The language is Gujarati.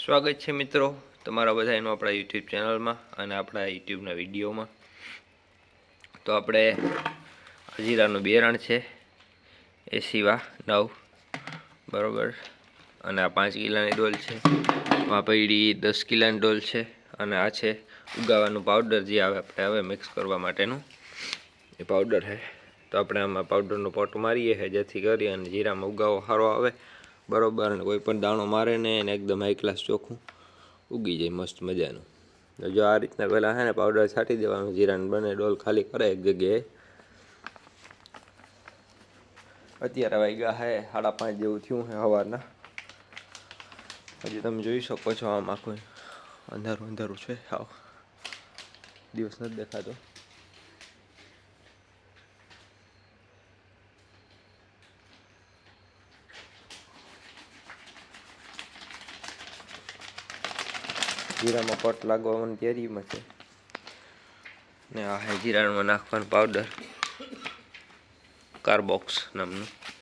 સ્વાગત છે મિત્રો તમારા બધાનું આપણા યુટ્યુબ ચેનલમાં અને આપણા યુટ્યુબના વિડીયોમાં। તો આપણે જીરાનું બેરણ છે એ સિવા 9 બરાબર, અને આ 5 કિલાની ડોલ છે, આ પડી 10 કિલાની ડોલ છે, અને આ છે ઉગાવાનું પાવડર જે આવે આપણે હવે મિક્સ કરવા માટેનું એ પાવડર છે। તો આપણે આમાં પાવડરનું પોટ મારીએ છે જેથી કરી અને જીરામાં ઉગાવો સારો આવે બરોબર, અને કોઈ પણ દાણો મારે ને એને એકદમ હાઈ ક્લાસ ચોખ્ખું ઉગી જાય મસ્ત મજાનું। તો જો આ રીતના પહેલાં છે ને પાવડર છાંટી દેવાનું, જીરાને બંને ડોલ ખાલી કરે એક જગ્યાએ। અત્યારે વાગ્યા છે 5:30 જેવું થયું છે સવારના, હજી તમે જોઈ શકો છો આમ આખું અંધારું અંધારું છે, હાવ દિવસ નથી દેખાતો। જીરામાં પટ લાગવાની તૈયારીમાં છે, ને આ હે જીરામાં નાખવાનું પાવડર કાર્બોક્સ નામનું।